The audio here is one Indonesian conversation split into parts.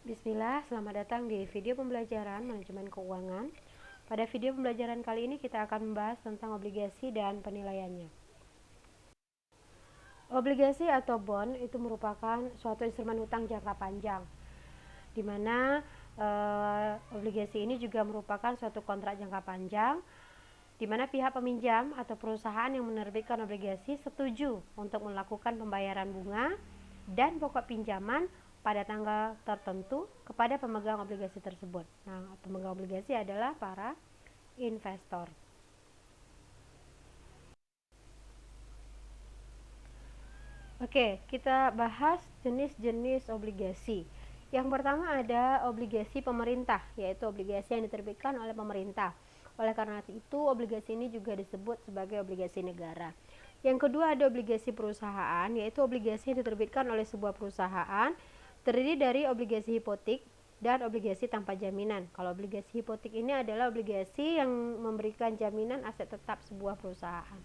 Bismillah, selamat datang di video pembelajaran manajemen keuangan. Pada video pembelajaran kali ini kita akan membahas tentang obligasi dan penilaiannya. Obligasi atau bond itu merupakan suatu instrumen utang jangka panjang, di mana obligasi ini juga merupakan suatu kontrak jangka panjang, di mana pihak peminjam atau perusahaan yang menerbitkan obligasi setuju untuk melakukan pembayaran bunga dan pokok pinjaman pada tanggal tertentu kepada pemegang obligasi tersebut. Nah, pemegang obligasi adalah para investor. Oke, kita bahas jenis-jenis obligasi. Yang pertama ada obligasi pemerintah, yaitu obligasi yang diterbitkan oleh pemerintah. Oleh karena itu, obligasi ini juga disebut sebagai obligasi negara. Yang kedua ada obligasi perusahaan, yaitu obligasi yang diterbitkan oleh sebuah perusahaan, terdiri dari obligasi hipotek dan obligasi tanpa jaminan. Kalau obligasi hipotek ini adalah obligasi yang memberikan jaminan aset tetap sebuah perusahaan.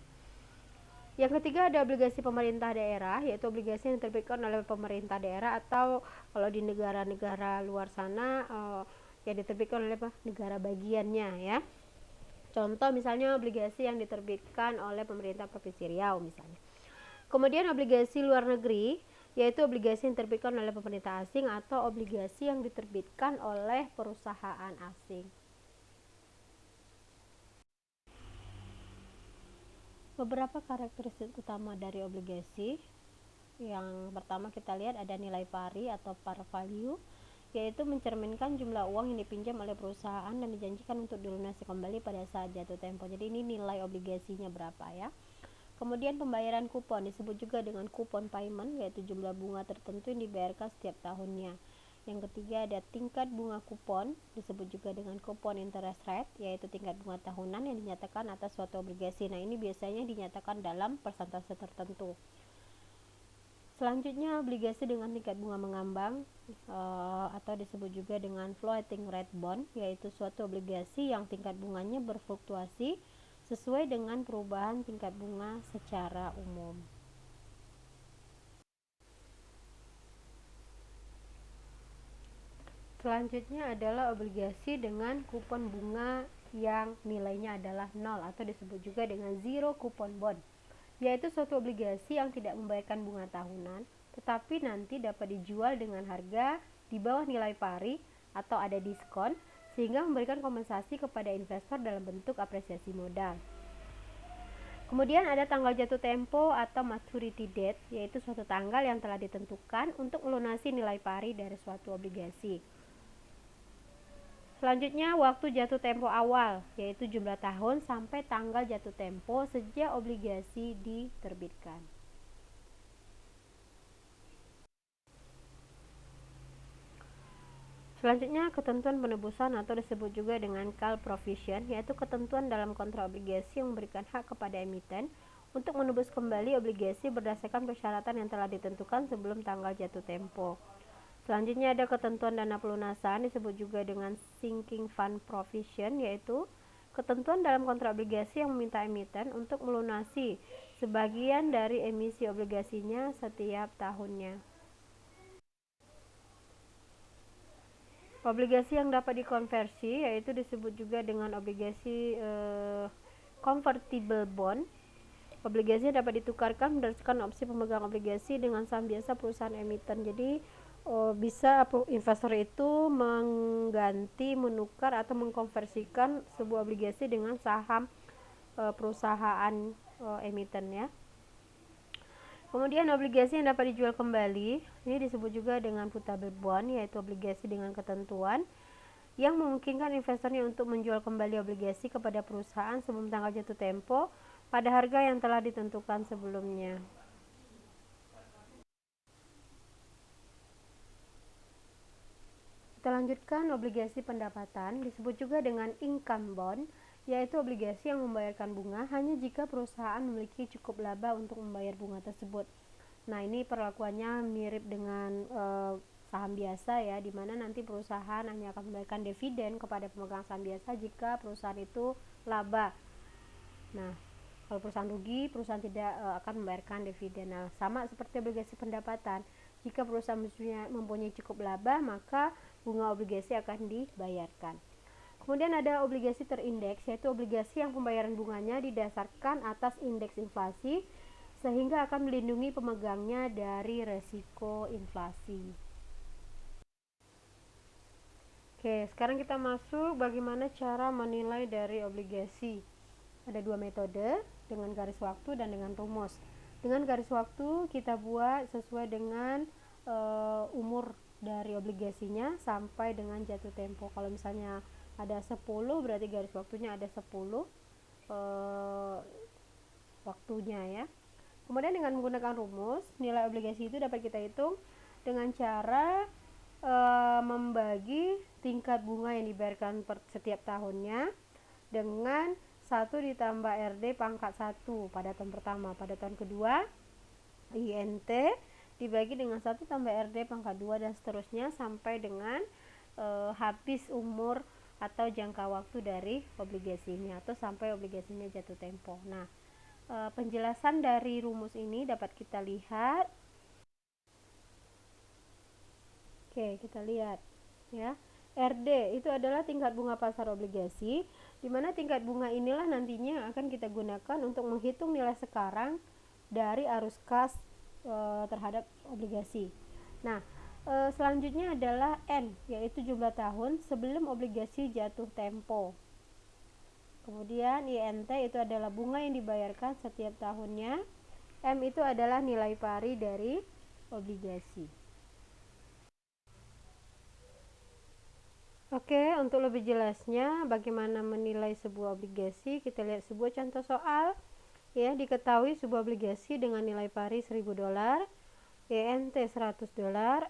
Yang ketiga ada obligasi pemerintah daerah, yaitu obligasi yang diterbitkan oleh pemerintah daerah atau kalau di negara-negara luar sana yang diterbitkan oleh negara bagiannya ya. Contoh misalnya obligasi yang diterbitkan oleh pemerintah Provinsi Riau misalnya. Kemudian obligasi luar negeri, yaitu obligasi yang diterbitkan oleh pemerintah asing atau obligasi yang diterbitkan oleh perusahaan asing. Beberapa karakteristik utama dari obligasi. Yang pertama kita lihat ada nilai pari atau par value, yaitu mencerminkan jumlah uang yang dipinjam oleh perusahaan dan dijanjikan untuk dilunasi kembali pada saat jatuh tempo. Jadi ini nilai obligasinya berapa ya. Kemudian pembayaran kupon disebut juga dengan kupon payment, yaitu jumlah bunga tertentu yang dibayarkan setiap tahunnya. Yang ketiga ada tingkat bunga kupon, disebut juga dengan kupon interest rate, yaitu tingkat bunga tahunan yang dinyatakan atas suatu obligasi. Nah, ini biasanya dinyatakan dalam persentase tertentu. Selanjutnya obligasi dengan tingkat bunga mengambang atau disebut juga dengan floating rate bond, yaitu suatu obligasi yang tingkat bunganya berfluktuasi sesuai dengan perubahan tingkat bunga secara umum. Selanjutnya adalah obligasi dengan kupon bunga yang nilainya adalah 0 atau disebut juga dengan zero coupon bond, yaitu suatu obligasi yang tidak membayarkan bunga tahunan tetapi nanti dapat dijual dengan harga di bawah nilai pari atau ada diskon sehingga memberikan kompensasi kepada investor dalam bentuk apresiasi modal. Kemudian ada tanggal jatuh tempo atau maturity date, yaitu suatu tanggal yang telah ditentukan untuk melunasi nilai pari dari suatu obligasi. Selanjutnya waktu jatuh tempo awal, yaitu jumlah tahun sampai tanggal jatuh tempo sejak obligasi diterbitkan. Selanjutnya ketentuan penebusan atau disebut juga dengan call provision, yaitu ketentuan dalam kontrak obligasi yang memberikan hak kepada emiten untuk menebus kembali obligasi berdasarkan persyaratan yang telah ditentukan sebelum tanggal jatuh tempo. Selanjutnya ada ketentuan dana pelunasan, disebut juga dengan sinking fund provision, yaitu ketentuan dalam kontrak obligasi yang meminta emiten untuk melunasi sebagian dari emisi obligasinya setiap tahunnya. Obligasi yang dapat dikonversi yaitu disebut juga dengan obligasi convertible bond. Obligasinya dapat ditukarkan berdasarkan opsi pemegang obligasi dengan saham biasa perusahaan emiten. Jadi bisa investor itu mengganti, menukar atau mengkonversikan sebuah obligasi dengan saham perusahaan emiten ya. Kemudian obligasi yang dapat dijual kembali, ini disebut juga dengan putable bond, yaitu obligasi dengan ketentuan yang memungkinkan investornya untuk menjual kembali obligasi kepada perusahaan sebelum tanggal jatuh tempo pada harga yang telah ditentukan sebelumnya. Kita lanjutkan obligasi pendapatan, disebut juga dengan income bond, yaitu obligasi yang membayarkan bunga hanya jika perusahaan memiliki cukup laba untuk membayar bunga tersebut. Nah, ini perlakuannya mirip dengan saham biasa ya, di mana nanti perusahaan hanya akan membayarkan dividen kepada pemegang saham biasa jika perusahaan itu laba. Nah, kalau perusahaan rugi, perusahaan tidak akan membayarkan dividen. Nah, sama seperti obligasi pendapatan. Jika perusahaan mempunyai cukup laba, maka bunga obligasi akan dibayarkan. Kemudian ada obligasi terindeks, yaitu obligasi yang pembayaran bunganya didasarkan atas indeks inflasi, sehingga akan melindungi pemegangnya dari resiko inflasi. Oke, sekarang kita masuk bagaimana cara menilai dari obligasi. Ada dua metode, dengan garis waktu dan dengan rumus. Dengan garis waktu kita buat sesuai dengan umur dari obligasinya sampai dengan jatuh tempo. Kalau misalnya ada 10, berarti garis waktunya ada 10 waktunya ya. Kemudian dengan menggunakan rumus, nilai obligasi itu dapat kita hitung dengan cara membagi tingkat bunga yang dibayarkan per setiap tahunnya dengan 1 ditambah RD pangkat 1 pada tahun pertama. Pada tahun kedua, INT dibagi dengan 1 tambah RD pangkat 2 dan seterusnya sampai dengan habis umur atau jangka waktu dari obligasinya atau sampai obligasinya jatuh tempo. Nah, penjelasan dari rumus ini dapat kita lihat. Oke, kita lihat ya. RD itu adalah tingkat bunga pasar obligasi, di mana tingkat bunga inilah nantinya akan kita gunakan untuk menghitung nilai sekarang dari arus kas terhadap obligasi. Nah, selanjutnya adalah N, yaitu jumlah tahun sebelum obligasi jatuh tempo. Kemudian INT itu adalah bunga yang dibayarkan setiap tahunnya. M itu adalah nilai pari dari obligasi. Oke, untuk lebih jelasnya bagaimana menilai sebuah obligasi, kita lihat sebuah contoh soal. Ya, diketahui sebuah obligasi dengan nilai pari $1000, INT $100,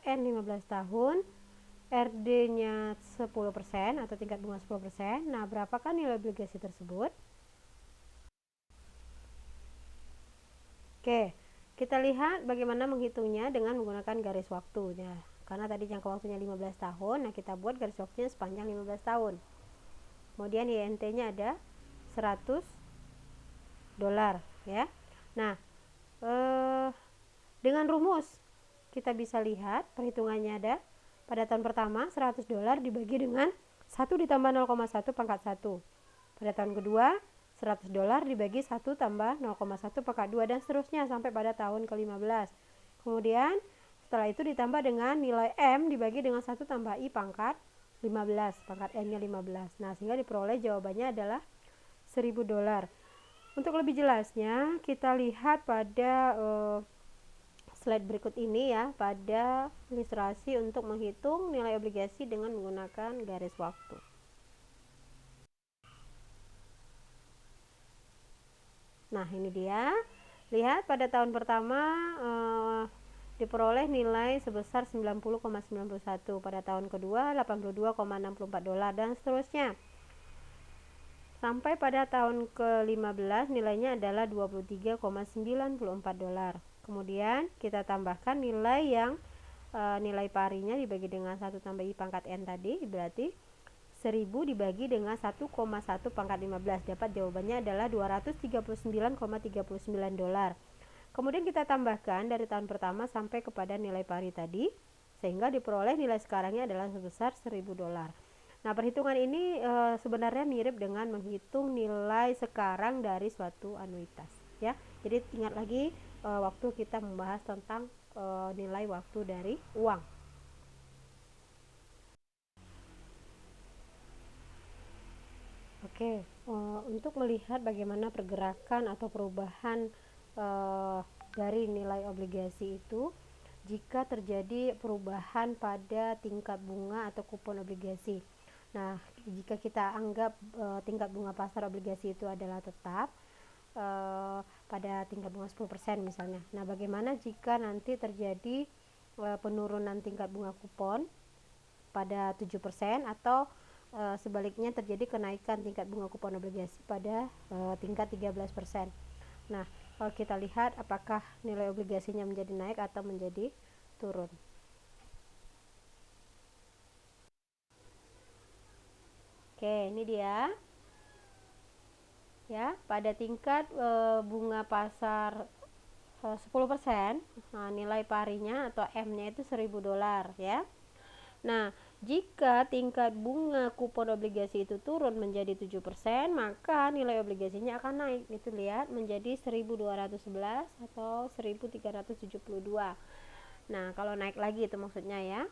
N 15 tahun, RD-nya 10% atau tingkat bunga 10%. Nah, berapakah nilai obligasi tersebut? Oke, kita lihat bagaimana menghitungnya dengan menggunakan garis waktu. Nah, karena tadi jangka waktunya 15 tahun, nah kita buat garis waktunya sepanjang 15 tahun. Kemudian INT-nya ada $100 ya. Nah, dengan rumus kita bisa lihat perhitungannya ada pada tahun pertama $100 dibagi dengan 1 ditambah 0,1 pangkat 1. Pada tahun kedua $100 dibagi 1 tambah 0,1 pangkat 2 dan seterusnya sampai pada tahun ke-15. Kemudian setelah itu ditambah dengan nilai M dibagi dengan 1 tambah I pangkat 15, pangkat N-nya 15. Nah, sehingga diperoleh jawabannya adalah $1000. Untuk lebih jelasnya, kita lihat pada slide berikut ini ya, pada ilustrasi untuk menghitung nilai obligasi dengan menggunakan garis waktu. Nah, ini dia. Lihat pada tahun pertama diperoleh nilai sebesar 90,91, pada tahun kedua $82,64 dan seterusnya. Sampai pada tahun ke-15 nilainya adalah $23,94. Kemudian kita tambahkan nilai yang nilai parinya dibagi dengan 1 tambah I pangkat N tadi, berarti 1000 dibagi dengan 1,1 pangkat 15, dapat jawabannya adalah $239,39. Kemudian kita tambahkan dari tahun pertama sampai kepada nilai pari tadi, sehingga diperoleh nilai sekarangnya adalah sebesar $1000. Nah, perhitungan ini sebenarnya mirip dengan menghitung nilai sekarang dari suatu anuitas ya. Jadi ingat lagi waktu kita membahas tentang nilai waktu dari uang. Oke, untuk melihat bagaimana pergerakan atau perubahan dari nilai obligasi itu, jika terjadi perubahan pada tingkat bunga atau kupon obligasi. Nah, jika kita anggap tingkat bunga pasar obligasi itu adalah tetap pada tingkat bunga 10% misalnya. Nah, bagaimana jika nanti terjadi penurunan tingkat bunga kupon pada 7% atau sebaliknya terjadi kenaikan tingkat bunga kupon obligasi pada tingkat 13%. Nah, kalau kita lihat apakah nilai obligasinya menjadi naik atau menjadi turun. Oke, ini dia. Ya, pada tingkat bunga pasar 10%, nah, nilai parinya atau M-nya itu $1.000 ya. Nah, jika tingkat bunga kupon obligasi itu turun menjadi 7%, maka nilai obligasinya akan naik. Itu lihat menjadi 1.211 atau 1.372. Nah, kalau naik lagi itu maksudnya ya.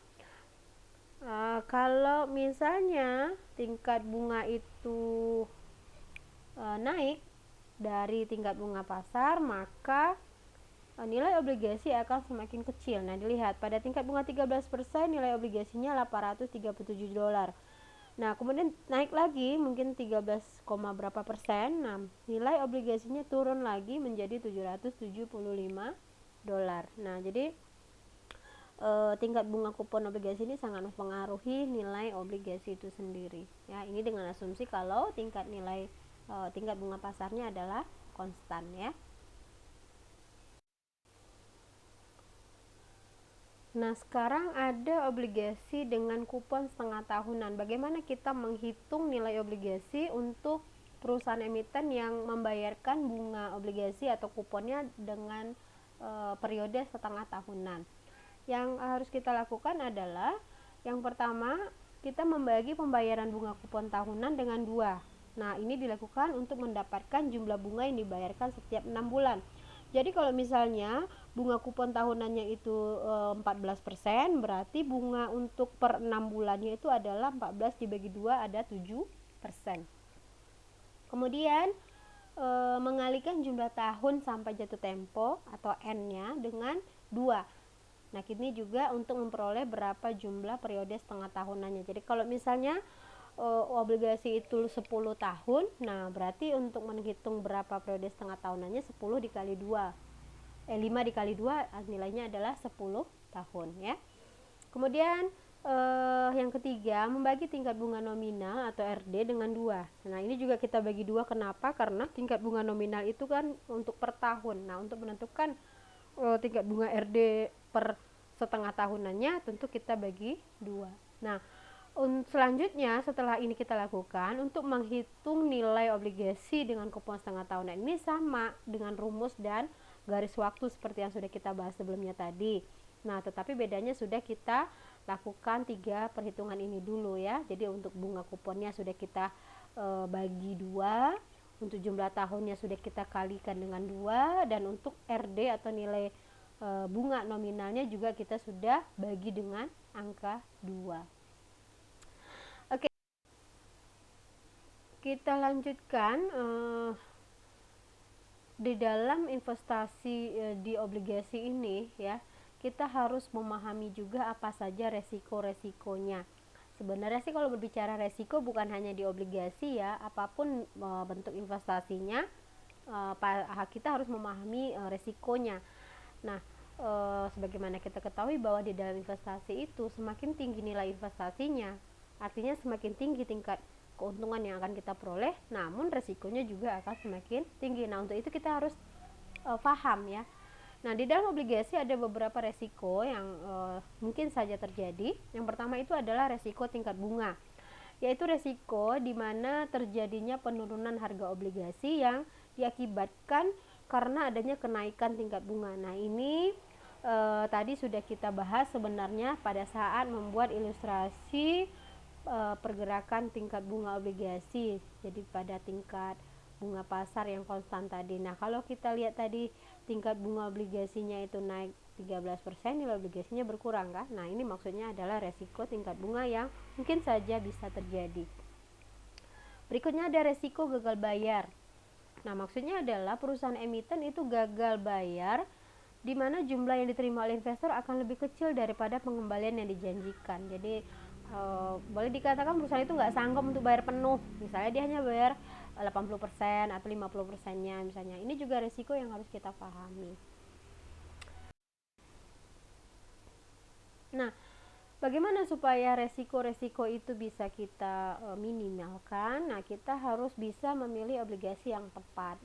Kalau misalnya tingkat bunga itu naik dari tingkat bunga pasar, maka nilai obligasi akan semakin kecil. Nah, dilihat pada tingkat bunga 13% nilai obligasinya $837. Nah, kemudian naik lagi mungkin 13, berapa persen. Nah, nilai obligasinya turun lagi menjadi $775. Nah, jadi tingkat bunga kupon obligasi ini sangat mempengaruhi nilai obligasi itu sendiri. Ya, ini dengan asumsi kalau tingkat bunga pasarnya adalah konstan ya. Nah, sekarang ada obligasi dengan kupon setengah tahunan. Bagaimana kita menghitung nilai obligasi untuk perusahaan emiten yang membayarkan bunga obligasi atau kuponnya dengan periode setengah tahunan? Yang harus kita lakukan adalah yang pertama, kita membagi pembayaran bunga kupon tahunan dengan 2. Nah, ini dilakukan untuk mendapatkan jumlah bunga yang dibayarkan setiap 6 bulan. Jadi kalau misalnya bunga kupon tahunannya itu 14%, berarti bunga untuk per 6 bulannya itu adalah 14 dibagi 2 ada 7%. Kemudian mengalihkan jumlah tahun sampai jatuh tempo atau N-nya dengan 2. Nah, ini juga untuk memperoleh berapa jumlah periode setengah tahunannya. Jadi kalau misalnya obligasi itu 10 tahun, nah berarti untuk menghitung berapa periode setengah tahunannya 10 dikali 2. 5 dikali 2 nilainya adalah 10 tahun ya. Kemudian yang ketiga, membagi tingkat bunga nominal atau RD dengan 2. Nah, ini juga kita bagi 2, kenapa? Karena tingkat bunga nominal itu kan untuk per tahun. Nah, untuk menentukan tingkat bunga RD per setengah tahunannya tentu kita bagi 2. Nah, selanjutnya setelah ini kita lakukan untuk menghitung nilai obligasi dengan kupon setengah tahunan ini sama dengan rumus dan garis waktu seperti yang sudah kita bahas sebelumnya tadi. Nah, tetapi bedanya sudah kita lakukan 3 perhitungan ini dulu ya. Jadi untuk bunga kuponnya sudah kita bagi 2, untuk jumlah tahunnya sudah kita kalikan dengan 2, dan untuk RD atau nilai bunga nominalnya juga kita sudah bagi dengan angka 2. Oke, kita lanjutkan di dalam investasi di obligasi ini ya, kita harus memahami juga apa saja resiko-resikonya. Sebenarnya sih kalau berbicara resiko bukan hanya di obligasi ya, apapun bentuk investasinya kita harus memahami resikonya. Nah, sebagaimana kita ketahui bahwa di dalam investasi itu semakin tinggi nilai investasinya, artinya semakin tinggi tingkat keuntungan yang akan kita peroleh, namun resikonya juga akan semakin tinggi. Nah, untuk itu kita harus paham ya. Nah, di dalam obligasi ada beberapa resiko yang mungkin saja terjadi. Yang pertama itu adalah resiko tingkat bunga, yaitu resiko di mana terjadinya penurunan harga obligasi yang diakibatkan karena adanya kenaikan tingkat bunga. Nah, ini tadi sudah kita bahas sebenarnya pada saat membuat ilustrasi pergerakan tingkat bunga obligasi. Jadi pada tingkat bunga pasar yang konstan tadi. Nah, kalau kita lihat tadi tingkat bunga obligasinya itu naik 13%, nilai obligasinya berkurang kan? Nah, ini maksudnya adalah resiko tingkat bunga yang mungkin saja bisa terjadi. Berikutnya ada resiko gagal bayar. Nah, maksudnya adalah perusahaan emiten itu gagal bayar di mana jumlah yang diterima oleh investor akan lebih kecil daripada pengembalian yang dijanjikan. Jadi boleh dikatakan perusahaan itu nggak sanggup untuk bayar penuh, misalnya dia hanya bayar 80% atau 50%-nya misalnya. Ini juga resiko yang harus kita pahami. Nah, bagaimana supaya resiko-resiko itu bisa kita minimalkan? Nah, kita harus bisa memilih obligasi yang tepat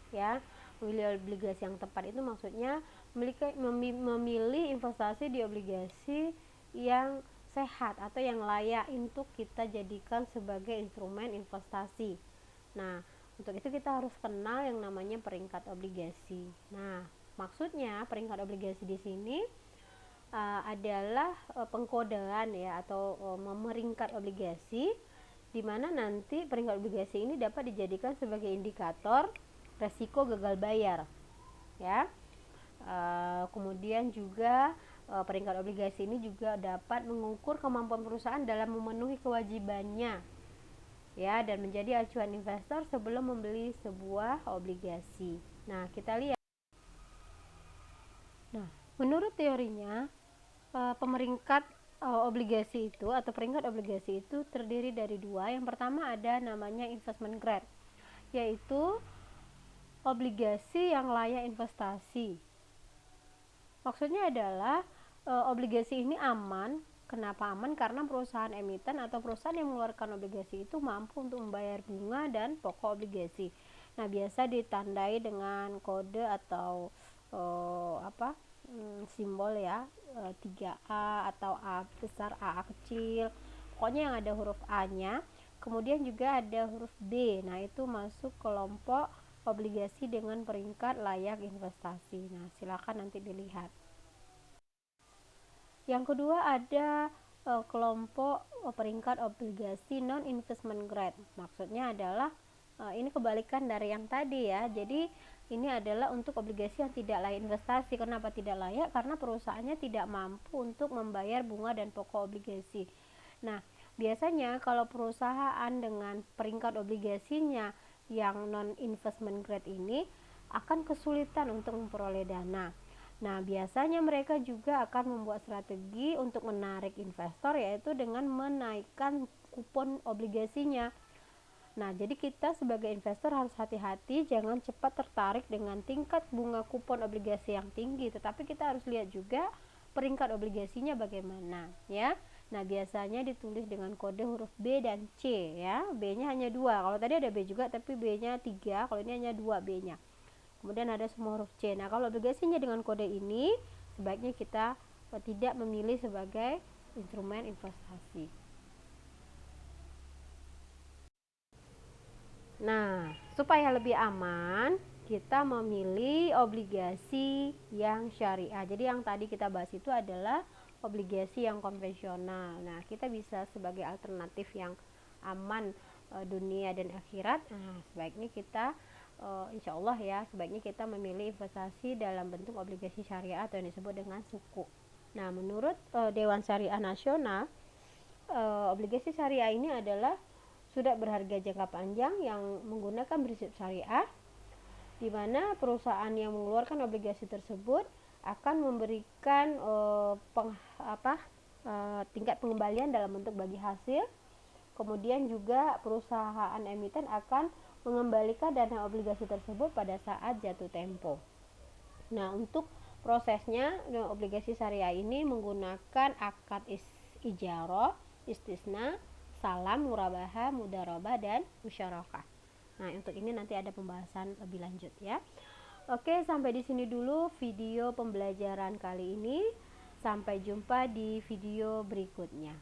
ya. Memilih obligasi yang tepat itu maksudnya memilih investasi di obligasi yang sehat atau yang layak untuk kita jadikan sebagai instrumen investasi. Nah, untuk itu kita harus kenal yang namanya peringkat obligasi. Nah, Maksudnya peringkat obligasi di sini adalah pengkodean ya, atau memeringkat obligasi, di mana nanti peringkat obligasi ini dapat dijadikan sebagai indikator resiko gagal bayar ya. Kemudian juga peringkat obligasi ini juga dapat mengukur kemampuan perusahaan dalam memenuhi kewajibannya ya, dan menjadi acuan investor sebelum membeli sebuah obligasi. Nah, kita lihat. Nah, menurut teorinya pemeringkat obligasi itu atau peringkat obligasi itu terdiri dari dua. Yang pertama ada namanya investment grade, yaitu obligasi yang layak investasi. Maksudnya adalah obligasi ini aman. Kenapa aman? Karena perusahaan emiten atau perusahaan yang mengeluarkan obligasi itu mampu untuk membayar bunga dan pokok obligasi. Nah, biasa ditandai dengan kode atau simbol ya, 3A atau A besar, A kecil, pokoknya yang ada huruf A nya. Kemudian juga ada huruf B, nah itu masuk kelompok obligasi dengan peringkat layak investasi. Nah, silakan nanti dilihat. Yang kedua ada kelompok peringkat obligasi non investment grade. Maksudnya adalah ini kebalikan dari yang tadi ya. Jadi ini adalah untuk obligasi yang tidak layak investasi. Kenapa tidak layak? Karena perusahaannya tidak mampu untuk membayar bunga dan pokok obligasi. Nah, biasanya kalau perusahaan dengan peringkat obligasinya yang non investment grade ini akan kesulitan untuk memperoleh dana. Nah, biasanya mereka juga akan membuat strategi untuk menarik investor, yaitu dengan menaikkan kupon obligasinya. Nah, jadi kita sebagai investor harus hati-hati, jangan cepat tertarik dengan tingkat bunga kupon obligasi yang tinggi, tetapi kita harus lihat juga peringkat obligasinya bagaimana ya. Nah, biasanya ditulis dengan kode huruf B dan C ya. B-nya hanya 2. Kalau tadi ada B juga tapi B-nya 3, kalau ini hanya 2 B-nya. Kemudian ada semua huruf C. Nah, kalau obligasinya dengan kode ini, sebaiknya kita tidak memilih sebagai instrumen investasi. Nah, supaya lebih aman, kita memilih obligasi yang syariah. Jadi yang tadi kita bahas itu adalah obligasi yang konvensional. Nah, kita bisa sebagai alternatif yang aman dunia dan akhirat. Nah, sebaiknya kita insya Allah ya, sebaiknya kita memilih investasi dalam bentuk obligasi syariah atau yang disebut dengan suku. Nah, menurut Dewan Syariah Nasional, obligasi syariah ini adalah sudah berharga jangka panjang yang menggunakan prinsip syariah, di mana perusahaan yang mengeluarkan obligasi tersebut akan memberikan tingkat pengembalian dalam bentuk bagi hasil. Kemudian juga perusahaan emiten akan mengembalikan dana obligasi tersebut pada saat jatuh tempo. Nah, untuk prosesnya obligasi syariah ini menggunakan akad ijarah, istisna, salam, murabahah, mudarabah, dan musyarakah. Nah, untuk ini nanti ada pembahasan lebih lanjut ya. Oke, sampai di sini dulu video pembelajaran kali ini. Sampai jumpa di video berikutnya.